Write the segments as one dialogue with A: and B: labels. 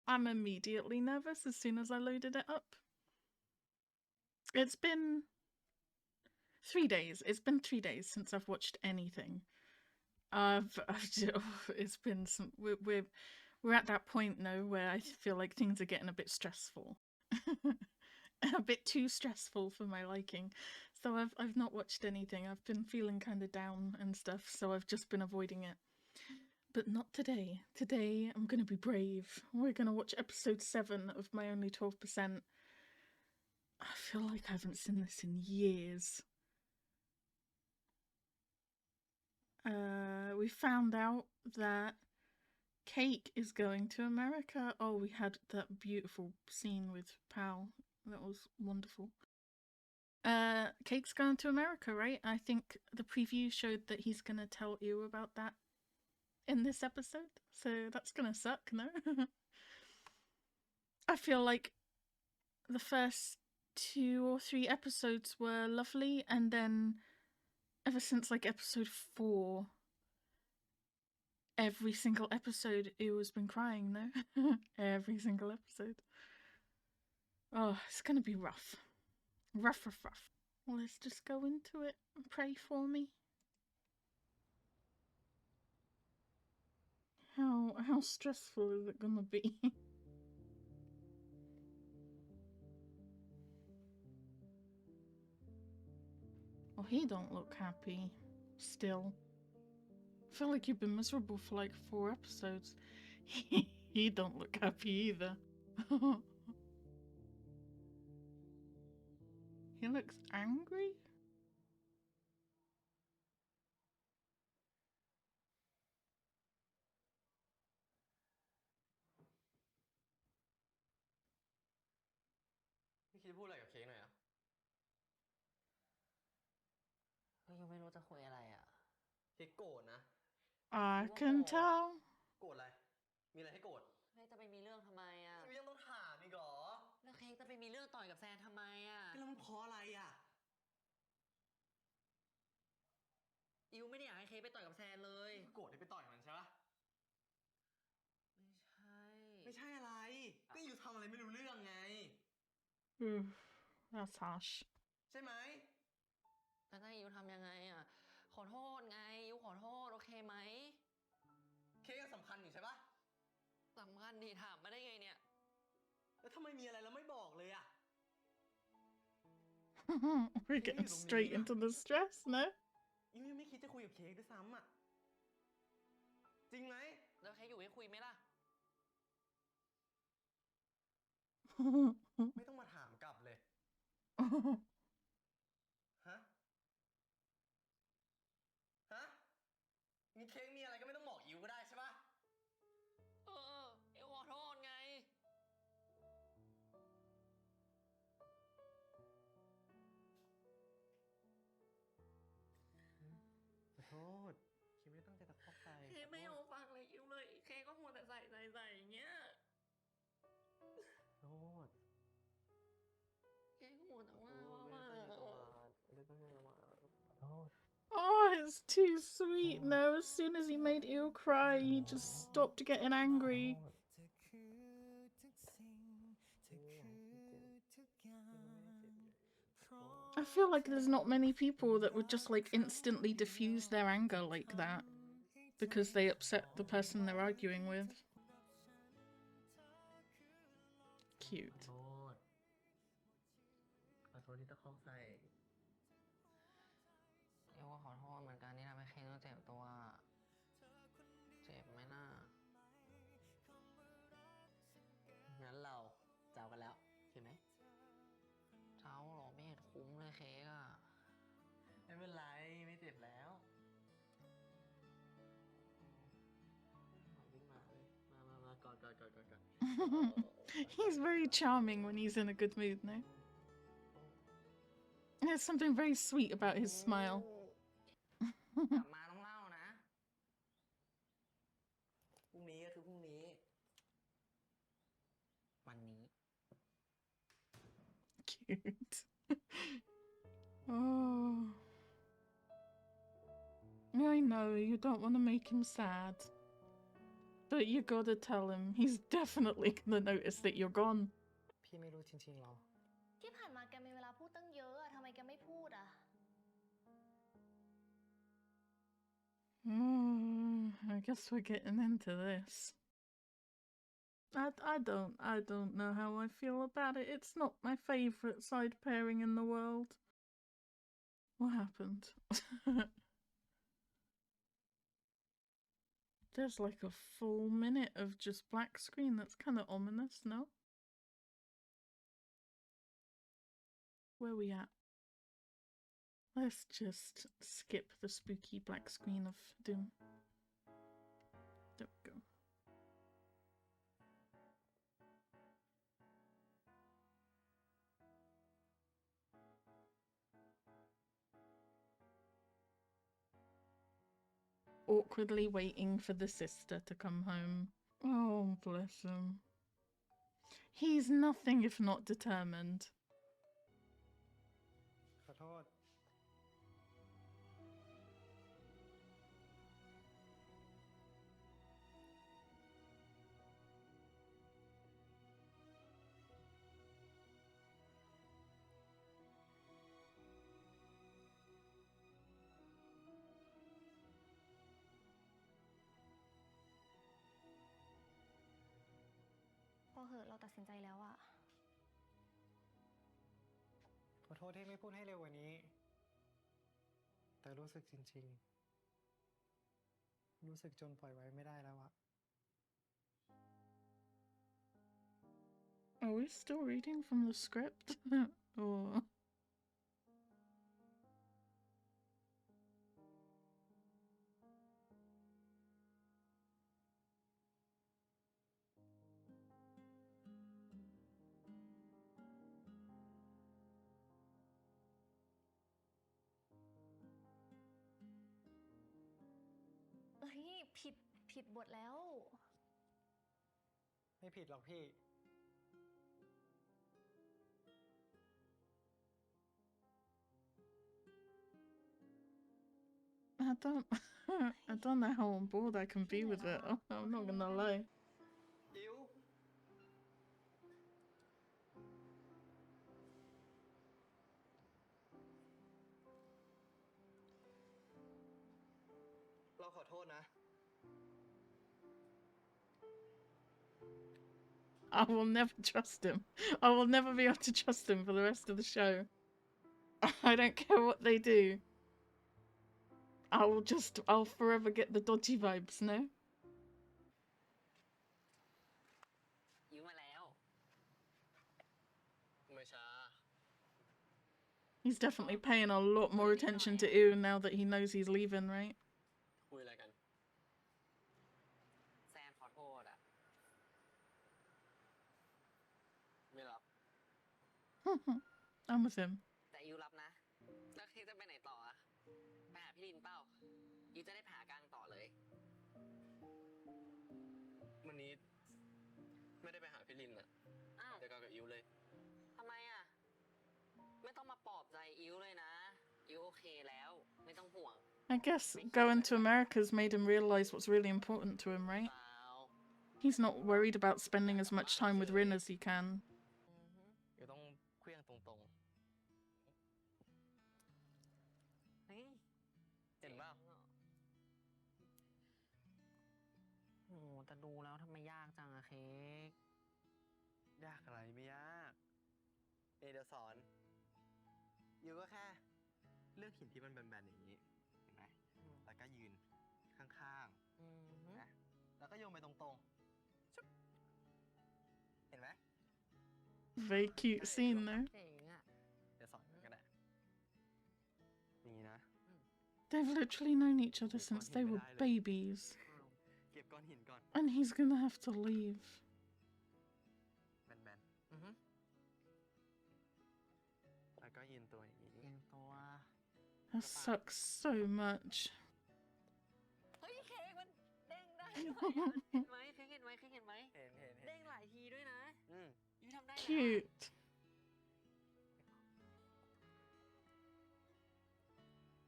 A: I'm immediately nervous as soon as I loaded it up. It's been 3 days. It's been 3 days since I've watched anything. It's been some. We're at that point now where I feel like things are getting a bit stressful, a bit too stressful for my liking. So I've not watched anything. I've been feeling kind of down and stuff, so I've just been avoiding it. But not today. Today I'm gonna be brave. We're gonna watch episode 7 of My Only 12%. I feel like I haven't seen this in years. We found out that Cake is going to America. Oh, we had that beautiful scene with Pal. That was wonderful. Cake's going to America, right? I think the preview showed that he's gonna tell you about that in this episode. So that's gonna suck, no? I feel like the first 2 or 3 episodes were lovely, and then ever since like episode 4, every single episode Ewa's been crying, no? Every single episode. Oh, it's gonna be rough. Rough. Well, let's just go into it. Pray for me. How stressful is it gonna be? Well, he don't look happy. Still. I feel like you've been miserable for like 4 episodes. He don't look happy either. He looks angry?
B: พี่คิดจะพูดอะไรกับเค้กหน่อยอ่ะก็ยังไม่รู้จะคุยอะไรอ่ะเค้กโกรธนะ
A: I can tell.
B: โกรธอะไรมีอะไรให้โกรธเค้กจะไปมีเรื่องทำไมอ่ะยังต้องถามอีกเหรอแล้วเค้กจะไปมีเรื่องต่อยกับแซนทำไมอ่ะแล้วมันเพราะอะไรอ่ะอิวไม่ได้อยากให้เค้กไปต่อยกับแซนเลยโกรธที่ไปต่อยมันใช่ปะไม่ใช่อะไรก็อิวทำอะไรไม่รู้เรื่องไง
A: That's harsh.
B: ใช่ไหมแต่ถ้าอิวทำยังไงอ่ะขอโทษไงอิวขอโทษโอเคไหมเค้กสำคัญอยู่ใช่ปะสำคัญดีถามมาได้ไงเนี่ยแล้วทำไมมีอะไรแล้วไม่บอกเลยอ่ะ
A: We're getting straight into the stress, no?
B: อิวยังไม่คิดจะคุยกับเค้กด้วยซ้ำอ่ะจริงไหมแล้วเค้กอยู่ให้คุยไหมล่ะไม่ต้องมาถามกลับเลยฮะมีเค้กมีอะไรก็ไม่ต้องบอกอิวก็ได้ใช่ปะอิวขอโทษไงขอโทษคิดไม่ตั้งใจตะคอกใส่เค้กไม่ยอมฟังเลยอิวเลยเค้กก็มัวแต่ใส่อย่างเงี้ยขอโทษเค้กก็มัวแต่ว่าไม่ตั้งใจมาขอโทษ
A: Oh, it's too sweet. No, as soon as he made Ew cry, he just stopped getting angry. I feel like there's not many people that would just like instantly diffuse their anger like that because they upset the person they're arguing with. Cute.
B: ขอโทษที่ตะคอกใส่เอว่าขอโทษเหมือนกันที่ทำให้เคนต้องเจ็บตัวเจ็บไหมน่างั้นเราเจ้ากันแล้วใช่ไหมเจ้าหรอไม่เห็นคุ้มเลยเค้กอ่ะไม่เป็นไรไม่เจ็บแล้ววิ่งมากอด
A: He's very charming when he's in a good mood, no? There's something very sweet about his smile.
B: กลับมาต้องเล่านะพรุ่งนี้ก็คือพรุ่งนี้วันนี้
A: Cute. Oh. I know, you don't want to make him sad. But you gotta tell him. He's definitely gonna notice that you're gone.
C: พี่ไม่รู้จริงๆหรอ
D: ที่ผ่านมาแกมีเวลาพูดตั้งเยอะอะทำไมแกไม่พูดอะ
A: I guess we're getting into this. I don't know how I feel about it. It's not my favorite side pairing in the world. What happened? There's like a full minute of just black screen. That's kind of ominous, no? Where we at? Let's just skip the spooky black screen of doom. There we go. Awkwardly waiting for the sister to come home. Oh, bless him. He's nothing if not determined.
C: ขอโทษ
D: พอเหอะเราตัดสินใจแล้วอะ
C: ขอโทษที่ไม่พูดให้เร็วกว่านี้ แต่รู้สึกจริงๆ รู้สึกจนปล่อยไว้ไม่ได้แล้วอะ
A: Are we still reading from the script? Or...
D: เอ้ยผิดบทแล้ว
C: ไม่ผิดหรอกพี่
A: I don't know how on board I can be with it. I'm not gonna lie.
B: อิ๋วเราขอโทษนะ
A: I will never trust him. I will never be able to trust him for the rest of the show. I don't care what they do. I'll forever get the dodgy vibes, no?
B: อิ๋วมาแล้วไม่ช้า
A: He's definitely paying a lot more attention to Ew now that he knows he's leaving, right?
B: คุยอะไรกัน แซนขอโทษอะไม่รับ
A: I'm with him.
B: แต่อิ๋วรับนะ แล้วคิดจะไปไหนต่ออะไปหาพี่ลินเปล่าอิ๋วจะได้ไปหากลางต่อเลย วันนี้ไม่ได้ไปหาพี่ลินอะอ้าวจะกลับกับอิ๋วเลยทำไมอะไม่ต้องมาปลอบใจอิ๋วเลยนะอิ๋วโอเคแล้วไม่ต้องห่วง
A: I guess going to America's made him realize what's really important to him, right?
B: เปล่า
A: He's not worried about spending as much time with Rin as he can.
B: อิ๋วต้องเคลื่องตรงๆเฮ้ยเห็นเปล่าโอ้แต่ดูแล้วทำไมยากจังอะเค้กยากอะไรไม่ยากเดี๋ยวสอนอิ๋วก็แค่เลือกหินที่มันแบนๆอย่างนี้เห็นไหมแล้วก็ยืนข้างๆนะแล้วก็โยนไปตรงๆชุบเห็นไหม
A: Very cute scene, though.
B: เจ๋งอะเดี๋ยวสอนก็ได้นี่นะ
A: They've literally known each other since they were babies.
B: เก็บก้อนหินก่อน
A: And he's gonna have to leave.
B: แบนแล้วก็ยืนตัวอย่างนี้ยืนตัว
A: That sucks so much.
B: เฮ้ยเค้กมันเด้งได้ด้วยอะเห็นไหมเค้กเห็นไหมเค้กเห็นไหมเห็นเด้งหลายทีด้วยนะยูทำได้นะ
A: Cute.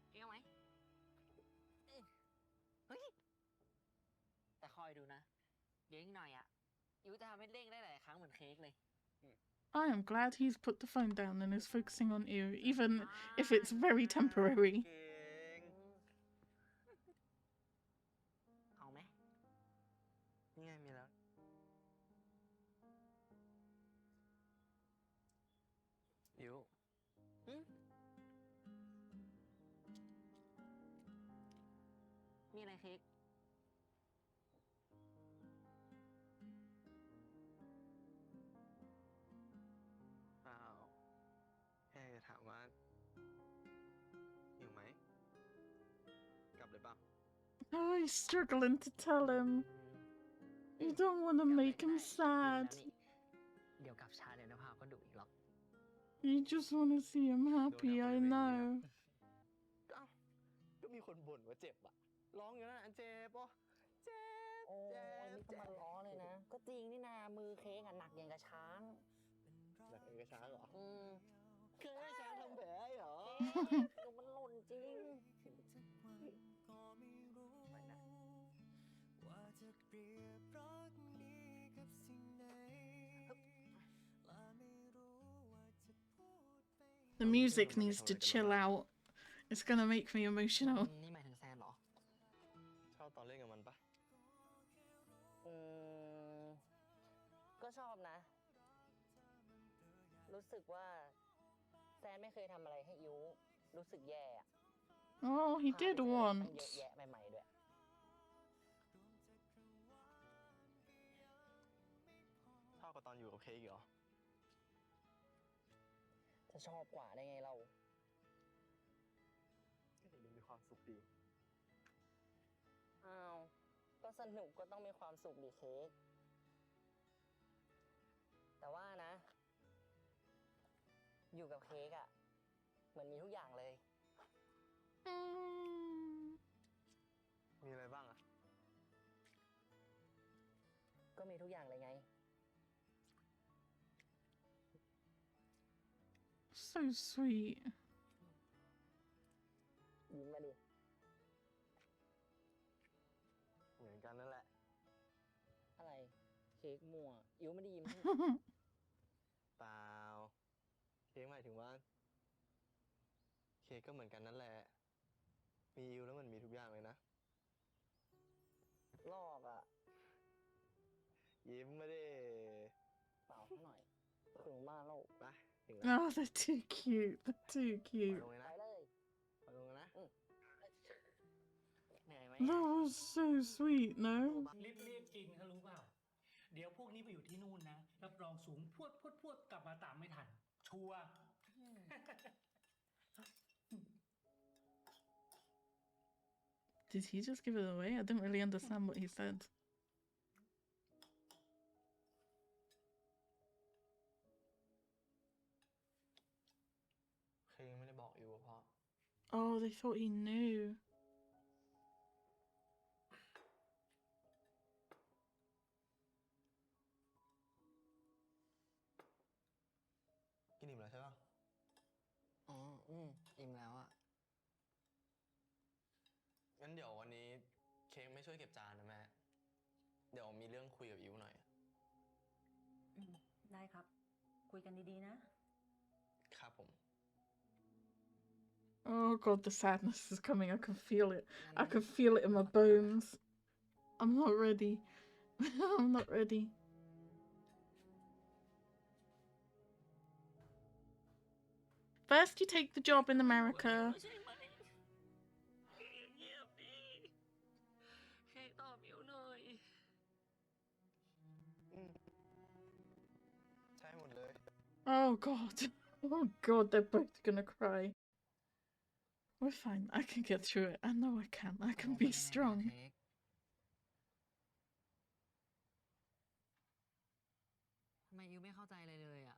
B: เค้กเอาไหมเฮ้ยแต่คอยดูนะ เดี๋ยวอีกหน่อยอ่ะยูจะทำให้เด้งได้หลายครั้งเหมือนเค้กเลย
A: I am glad he's put the phone down and is focusing on you, even if it's very temporary.
B: เก่งเอาไหมนี่ไงมีแล้วยูมีอะไรเค้กเปล่าแค่จะถามว่าอยู่ไหมกลับเลยเปล่า
A: Oh, he's struggling to tell him. You don't want to make him sad.
B: เดี๋ยวกลับช้าเดี๋ยวนะพาวก็ดุอีกหรอก
A: You just want to see him happy, I know.
B: ก็มีคนบ่นว่าเจ็บอะร้องอยู่นั่นอันเจ็บปะเจ็บโอ้ยไม่ต้องมาล้อเลยนะก็จริงนี่นามือเค้กอะหนักอย่างกับช้างหนักอย่างกับช้างเหรอเคยให้ช้างทำแผลเหรอดูมันหล่นจริงไม่นะ
A: The music needs to chill out. It's gonna make me emotional.
B: นี่หมายถึงแซนเหรอชอบตอนเล่นกับมันปะก็ชอบนะ รู้สึกว่าแซนไม่เคยทำอะไรให้ยูรู้สึกแย่
A: Oh, he did
B: เยอะ
A: once.
B: แยะใหม่ๆด้วยชอบกว่าตอนอยู่กับเค้กเหรอจะชอบกว่าได้ไงเราก็เห็นมีความสุขดีอ้าวก็สนุกก็ต้องมีความสุขดิเค้กแต่ว่านะอยู่กับเค้กอะเหมือนมีทุกอย่างเลยมีอะไรบ้างอะก็มีทุกอย่างเลยไง
A: So sweet.
B: ยิ้มมาดิเหมือนกันนั่นแหละอะไรเค้กมั่วอิ๋วไม่ได้ยิ้ม เปล่าเค้กหมายถึงว่าเค้กก็เหมือนกันนั่นแหละมีอิ๋วแล้วมันมีทุกอย่างเลยนะลอกอ่ะยิ้มมาดิเปล่าหน่อยถึงบ้านเราไปถึงแล้ว
A: Oh, they're too cute. They're too
B: ปล่อย
A: cute.
B: ลงเลยนะไปเลยปล่อยลงเลยนะเหนื่อยไหม
A: That was so sweet, no?
C: รีบกินเขารู้เปล่า เดี๋ยวพวกนี้ไปอยู่ที่นู่นนะ รับรองสูงพวดกลับมาตามไม่ทัน ชัวร์
A: Did he just give it away? I didn't really understand what he said.
B: เคยยังไม่ได้บอกอยู่เพราะ
A: Oh, they thought he knew.
B: กินอิ่มแล้วใช่ป่ะอ๋ออิ่มแล้วอ่ะงั้นเดี๋ยววันนี้เค้กไม่ช่วยเก็บจานนะแม่เดี๋ยวมีเรื่องคุยกับอิ๋วหน่อย
E: ได้ครับ คุยกันดีๆนะ
B: ครับผม
A: Oh god, the sadness is coming. I can feel it. I can feel it in my bones. I'm not ready. I'm not ready. First, you take the job in America.
B: เค้กตอบอิ๋วหน่อยใช่หมดเลย
A: Oh god. Oh god, they're both gonna cry. We're fine. I can get through it. I know I can. I can be strong.
B: ทำไมอิ๋วไม่เข้าใจเลยอ่ะ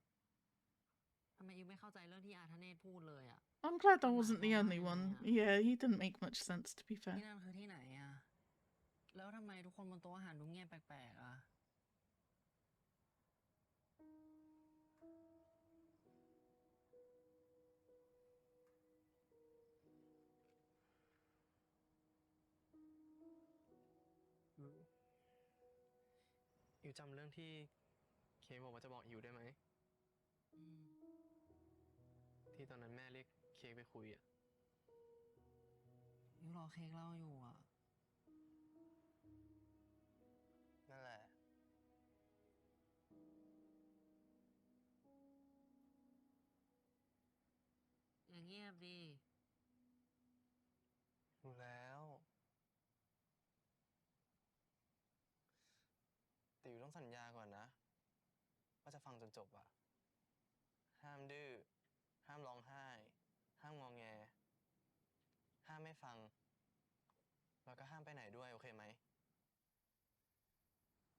B: ทำไมอิ๋วไม่เข้าใจเรื่องที่อาธเนศพูดเลยอ่ะ
A: I'm glad I wasn't the only one. Yeah, he didn't make much sense, to be
B: ที่
A: fair.
B: นั่นคือที่ไหนอ่ะแล้วทำไมทุกคนบนโต๊ะอาหารดูเงียบแปลกๆอ่ะ อิวจำเรื่องที่เคบอกว่าจะบอกอิวได้ไหมที่ตอนนั้นแม่เรียกเค้กไปคุยอ่ะอิวรอเค้กเล่าอยู่อ่ะนั่นแหละอย่างเงียบดีรู้แล้วแต่อยู่ต้องสัญญาก่อนนะว่าจะฟังจนจบอ่ะห้ามดื้อห้ามร้องไห้ห้ามงอแงห้ามไม่ฟังแล้วก็ห้ามไปไหนด้วยโอเคไหม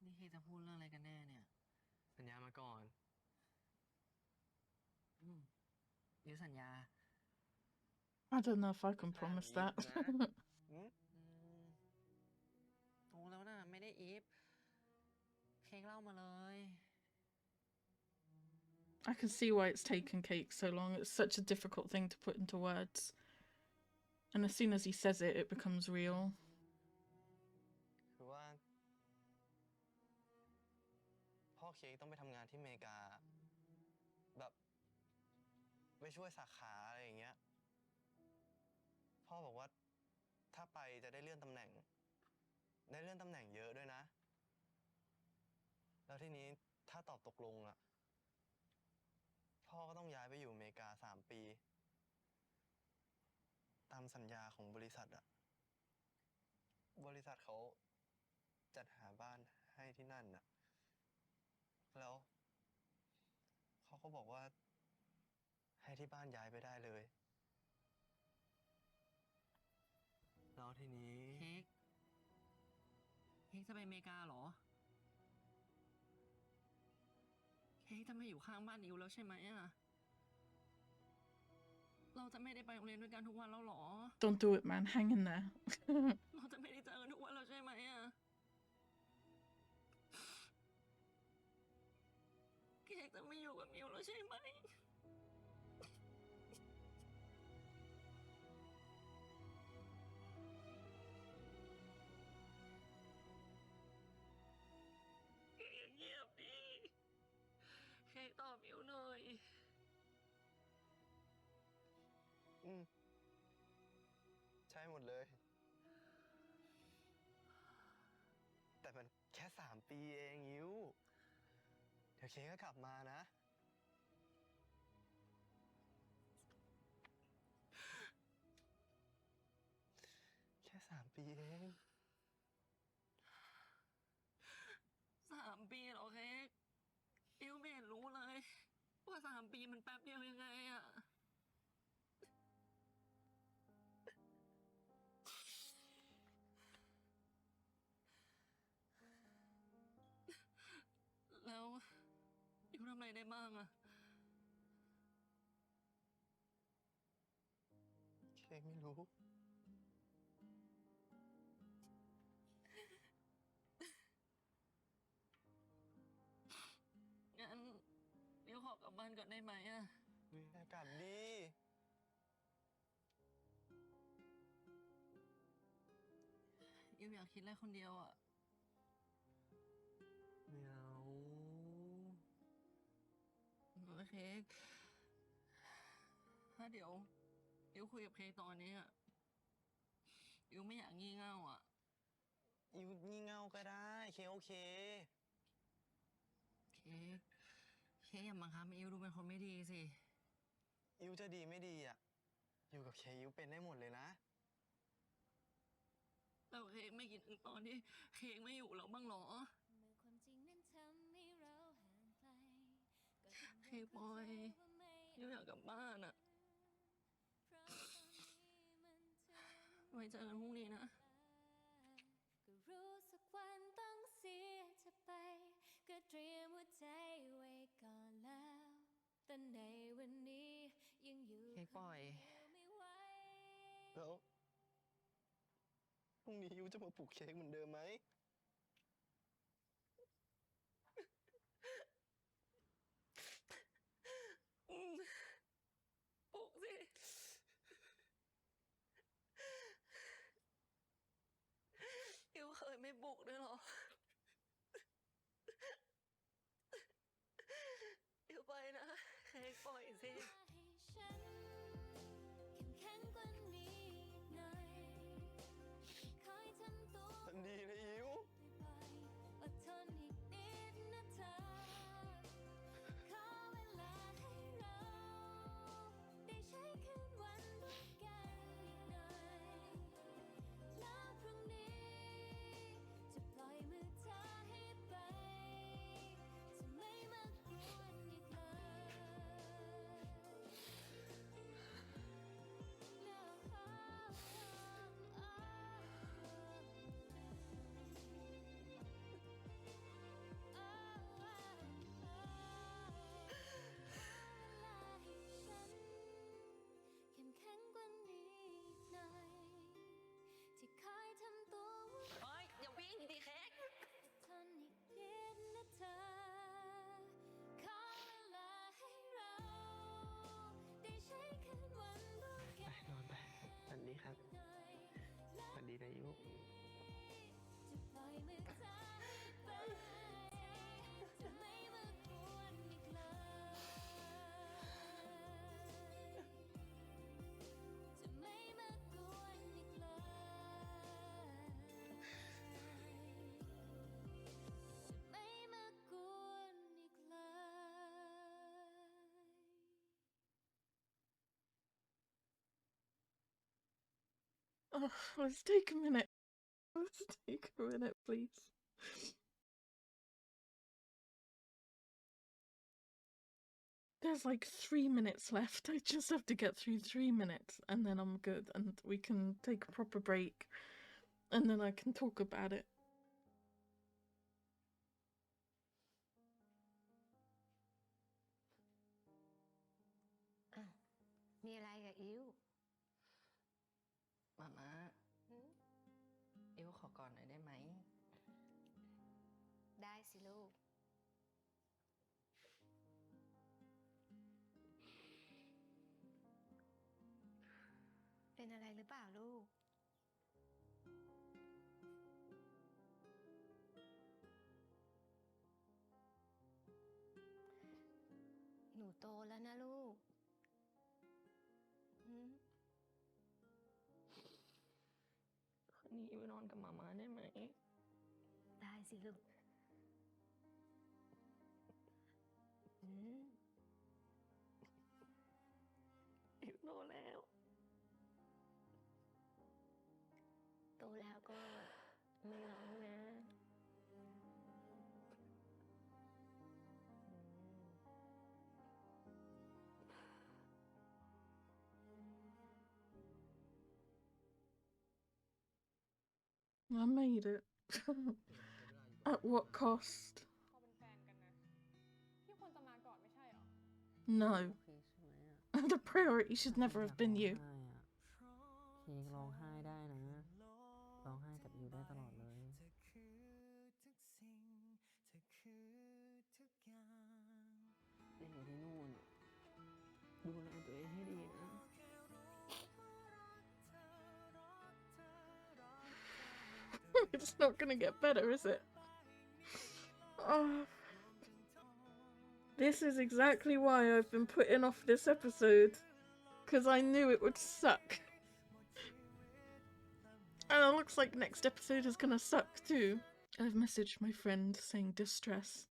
B: นี่เคจะพูดเรื่องอะไรกันแน่เนี่ยสัญญามาก่อนยูสัญญา
A: I don't know if I can promise that.
B: โอ้แล้วนะไม่ได้อีฟเค้กเล่ามาเลย
A: I can see why it's taken Cake so long. It's such a difficult thing to put into words. And as soon as he says it, it becomes real.
B: คือว่าพ่อเค้กต้องไปทำงานที่อเมริกาแบบไปช่วยสาขาอะไรอย่างเงี้ยพ่อบอกว่าถ้าไปจะได้เลื่อนตำแหน่งเยอะด้วยนะแล้วทีนี้ถ้าตอบตกลงอ่ะพ่อก็ต้องย้ายไปอยู่อเมริกา3 ปีตามสัญญาของบริษัทอ่ะบริษัทเขาจัดหาบ้านให้ที่นั่นน่ะแล้วเขาก็บอกว่าให้ที่บ้านย้ายไปได้เลยแล้วทีนี้เค้กจะไปอเมริกาเหรอเค้กจะไม่อยู่ข้างบ้านอิวแล้วใช่ไหมอ่ะเราจะไม่ได้ไปโรงเรียนด้วยกันทุกวันแล้วหรอ
A: Don't do it, man. Hang in there.
B: เราจะไม่ได้เจอกันทุกวันแล้วใช่ไหมอ่ะเค้กจะไม่อยู่กับมิวแล้วใช่ไหมเค้กเงียบดิเค้กตอบมิวหน่อยใช่หมดเลยแต่มันแค่3 ปีเองยิวเดี๋ยวเค้กก็กลับมานะแค่3 ปีเอง3 ปีเหรอเค้กอิวไม่เห็นรู้เลยว่า3 ปีมันแป๊บเดียวยังไงอะแล้วอิวทำอะไรได้บ้างอะเค้กไม่รู้งั้นอิวขอกลับบ้านก่อนได้ไหมอะกลับดีอิวอยากคิดอะไรคนเดียวอะไม่เอาเค้กถ้าเดี๋ยวอิวคุยกับเค้กตอนนี้อะอิวไม่อยากงี่เง่าอะอิวงี่เง่าก็ได้เค้กโอเคเค้กอย่ามาคับอิวดูเป็นคนไม่ดีสิอิวจะดีไม่ดีอะอยู่กับเค้กอิวเป็นได้หมดเลยนะแล้วเค้กไม่คิดถึงตอนที่เค้กไม่อยู่แล้วบ้างหรอเค้กบอยอิวอยากกลับบ้านอะไว้เจอกันพรุ่งนี้นะ
D: ก็รู้สักวันต้องเสียเธอไปก็เตรียมหัวใจไว้ก่อนแล้วแต่ในวันนี้ยังอยู่
B: เค้กบอย
D: ไม่ไหว
B: แล้วพรุ่งนี้ยูจะมาปลุกเค้กเหมือนเดิมไหมปลุกสิยูเคยไม่ปลุกด้วยหรอ
D: ธอขอเวลาให้เราได้ใช้คืนวันร่วมกัน
F: นอนไปฝันดีครับฝันดีนะยุ
D: จะปล่อยมือเธอให้ไปจะไม่มากวนอีกเลยจะไม่มากวนอีกเลยจะไม่มากวนอีกเลย
A: Oh, let's take a minute. Let's take a minute, please. There's like 3 minutes left. I just have to get through 3 minutes and then I'm good and we can take a proper break and then I can talk about it.
G: มีอะไรกับอิ๋ว
B: มาม่า
G: หืม
B: อิ๋วขอกอดหน่อยได้ไหม
G: ได้สิลูก เป็นอะไรหรือเปล่าลูก หนูโตแล้วนะลูกหืม
B: คืนนี้อิ๋วนอนกับมาม่าได้ไหม
G: ได้สิลูกหืม
B: อิ๋วโตแล้ว
G: โตแล้วก็ไม่ร้องนะ
A: I made it. At what cost?
H: พอเป็นแฟนกันนะพี่ควรจะมาก่อนไม่ใช่หรอ
A: No.
B: โอเคใช่ไหมอ่ะ
A: The priority should never have been you.
B: เค้กร้องไห้ได้นะ ร้องไห้กับอิ๋วได้ตลอดเลย เด็กอยู่ที่นู่น ดูแลตัวเองให้ดีนะ
A: It's not gonna get better, is it? Oh. This is exactly why I've been putting off this episode. Because I knew it would suck. And it looks like next episode is gonna suck too. I've messaged my friend saying distress.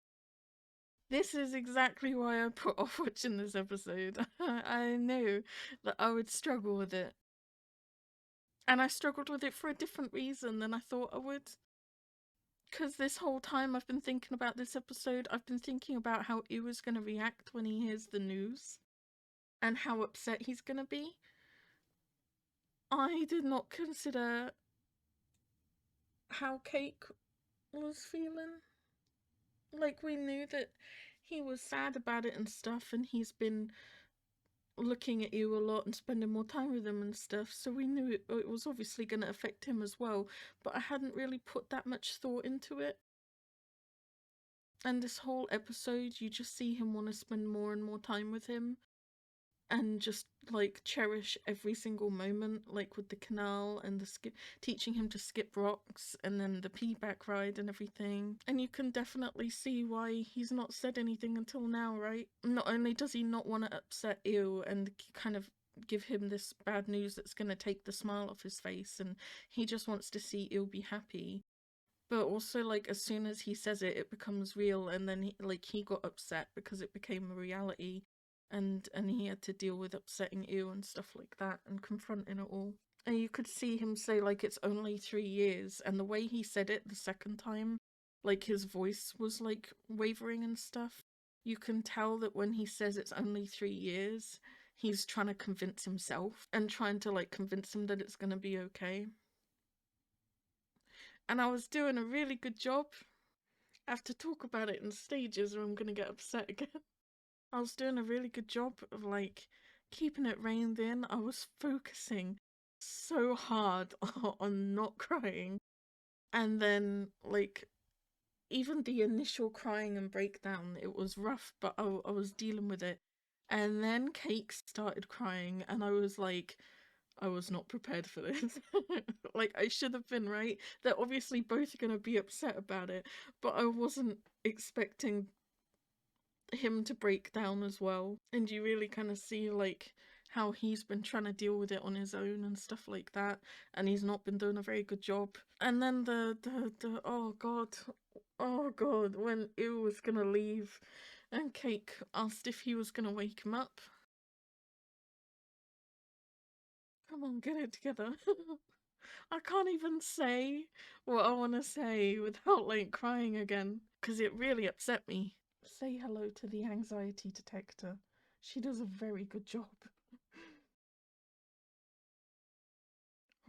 A: This is exactly why I put off watching this episode. I knew that I would struggle with it. And I struggled with it for a different reason than I thought I would. Because this whole time I've been thinking about this episode, I've been thinking about how Iwa's going to react when he hears the news. And how upset he's going to be. I did not consider how Cake was feeling. Like, we knew that he was sad about it and stuff, and he's been looking at you a lot and spending more time with him and stuff, so we knew it was obviously going to affect him as well, but I hadn't really put that much thought into it. And this whole episode, you just see him want to spend more and more time with him, and just like cherish every single moment, like with the canal and the teaching him to skip rocks, and then the piggyback ride and everything. And you can definitely see why he's not said anything until now, right? Not only does he not want to upset Ew and kind of give him this bad news that's going to take the smile off his face, and he just wants to see Ew be happy, but also, like, as soon as he says it, it becomes real, and then he got upset because it became a reality. And he had to deal with upsetting Ew and stuff like that, and confronting it all. And you could see him say, like, it's only 3 years, and the way he said it the second time, like, his voice was, like, wavering and stuff. You can tell that when he says it's only 3 years, he's trying to convince himself, and trying to, like, convince him that it's gonna be okay. And I was doing a really good job. I have to talk about it in stages or I'm gonna get upset again. I was doing a really good job of, like, keeping it reined in. I was focusing so hard on not crying. And then, like, even the initial crying and breakdown, it was rough, but I was dealing with it. And then Cake started crying, and I was like, I was not prepared for this. Like, I should have been, right? They're obviously both going to be upset about it, but I wasn't expecting him to break down as well. And you really kind of see, like, how he's been trying to deal with it on his own and stuff like that, and he's not been doing a very good job. And then the oh god, when Ew was gonna leave and Cake asked if he was gonna wake him up. Come on, get it together. I can't even say what I want to say without, like, crying again, because it really upset me. Say hello to the anxiety detector. She does a very good job.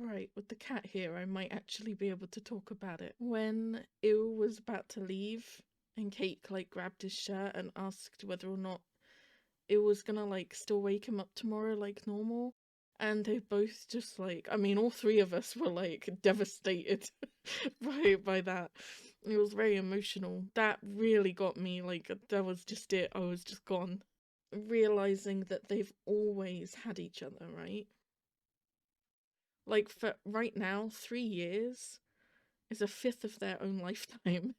A: Right, with the cat here, I might actually be able to talk about it. When Ew was about to leave, and Cake, like, grabbed his shirt and asked whether or not Ew was gonna, like, still wake him up tomorrow like normal, and they both just, like, I mean, all three of us were, like, devastated by that. It was very emotional. That really got me, like, that was just it. I was just gone. Realizing that they've always had each other, right? Like, for right now, 3 years is a fifth of their own lifetime.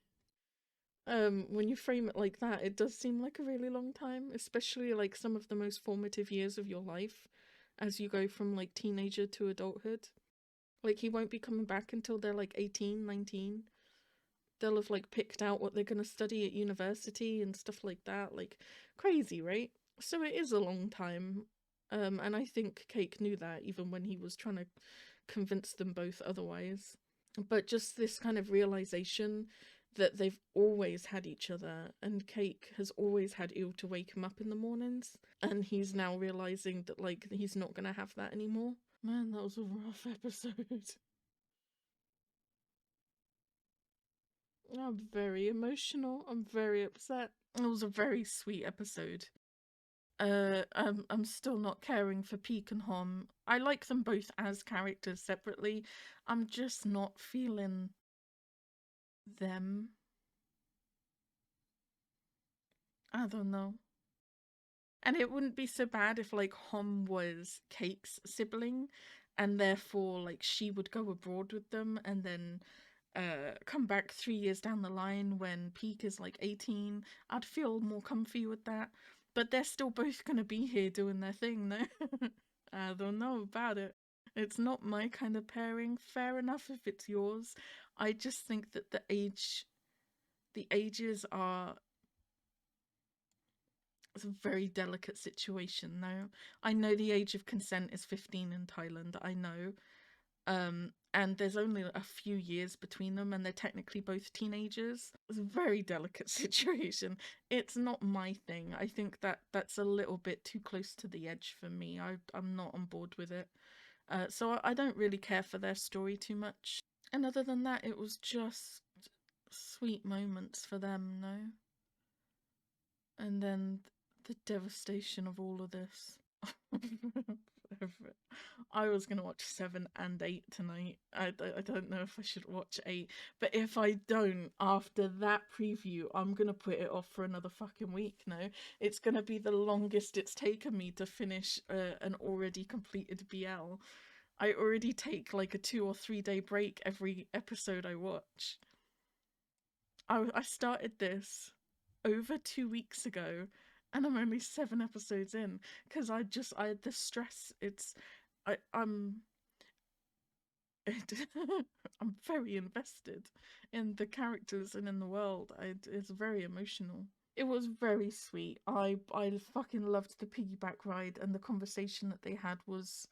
A: When you frame it like that, it does seem like a really long time, especially, like, some of the most formative years of your life as you go from, like, teenager to adulthood. Like, he won't be coming back until they're, like, 18, 19. They'll have, like, picked out what they're gonna study at university and stuff like that. Like, crazy, right? So it is a long time. And I think Cake knew that even when he was trying to convince them both otherwise. But just this kind of realization that they've always had each other, and Cake has always had Ew to wake him up in the mornings, and he's now realizing that, like, he's not gonna have that anymore. Man, that was a rough episode. I'm very emotional. I'm very upset. It was a very sweet episode. I'm still not caring for Peek and Hom. I like them both as characters separately. I'm just not feeling them. I don't know. And it wouldn't be so bad if, like, Hom was Cake's sibling, and therefore, like, she would go abroad with them and then come back 3 years down the line when Peek is, like, 18. I'd feel more comfy with that. But they're still both gonna be here doing their thing, no? I don't know about it. It's not my kind of pairing. Fair enough if it's yours. I just think that the ages are... It's a very delicate situation, though. I know the age of consent is 15 in Thailand, I know. And there's only a few years between them, and they're technically both teenagers. It's a very delicate situation. It's not my thing. I think that's a little bit too close to the edge for me. I'm not on board with it. So I don't really care for their story too much. And other than that, it was just sweet moments for them, no? And then the devastation of all of this. I was gonna watch 7 and 8 tonight. I don't know if I should watch 8, but if I don't, after that preview, I'm gonna put it off for another fucking week. No, it's gonna be the longest it's taken me to finish an already completed BL. I already take, like, a 2 or 3 day break every episode I watch. I started this over 2 weeks ago, and I'm only 7 episodes in, because I had the stress. I'm I'm very invested in the characters and in the world. It's very emotional. It was very sweet. I fucking loved the piggyback ride, and the conversation that they had was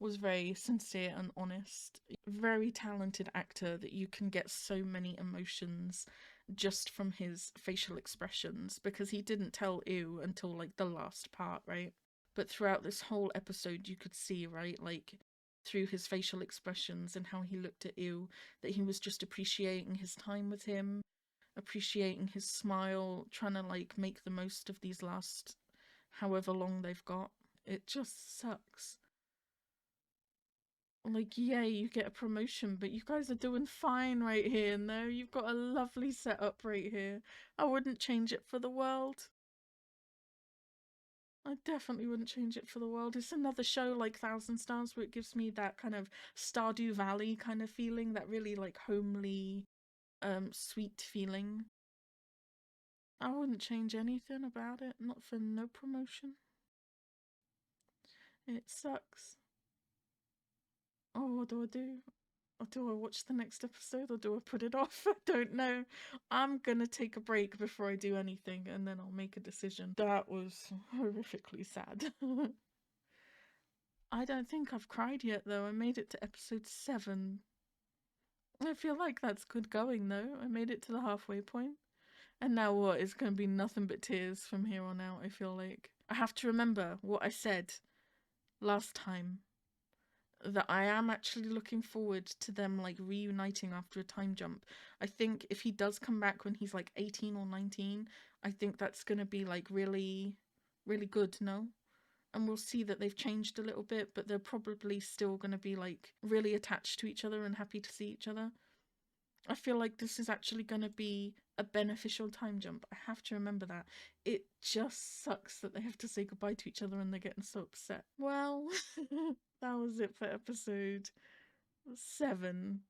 A: very sincere and honest. Very talented actor that you can get so many emotions just from his facial expressions, because he didn't tell Ew until, like, the last part, right? But throughout this whole episode you could see, right, like, through his facial expressions and how he looked at Ew, that he was just appreciating his time with him, appreciating his smile, trying to, like, make the most of these last however long they've got. It just sucks. like, yay, you get a promotion, but you guys are doing fine right here. No, you've got a lovely setup right here. I wouldn't change it for the world. I definitely wouldn't change it for the world. It's another show like Thousand Stars where it gives me that kind of Stardew Valley kind of feeling, that really like homely, sweet feeling. I wouldn't change anything about it, not for no promotion. It sucks. Oh, what do I do? Or do I watch the next episode or do I put it off? I don't know. I'm gonna take a break before I do anything and then I'll make a decision. That was horrifically sad. I don't think I've cried yet though. I made it to episode 7. I feel like that's good going though. I made it to the halfway point. And now what? It's gonna be nothing but tears from here on out, I feel like. I have to remember what I said last time. That I am actually looking forward to them like reuniting after a time jump. I think if he does come back when he's like 18 or 19, I think that's gonna be like really, really good, no? And we'll see that they've changed a little bit, but they're probably still gonna be like really attached to each other and happy to see each other. I feel like this is actually gonna be a beneficial time jump. I have to remember that. It just sucks that they have to say goodbye to each other and they're getting so upset. Well, that was it for episode 7.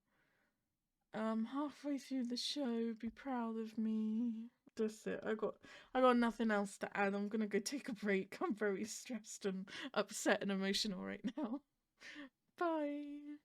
A: Halfway through the show, be proud of me. That's it. I got nothing else to add. I'm gonna go take a break. I'm very stressed and upset and emotional right now. Bye.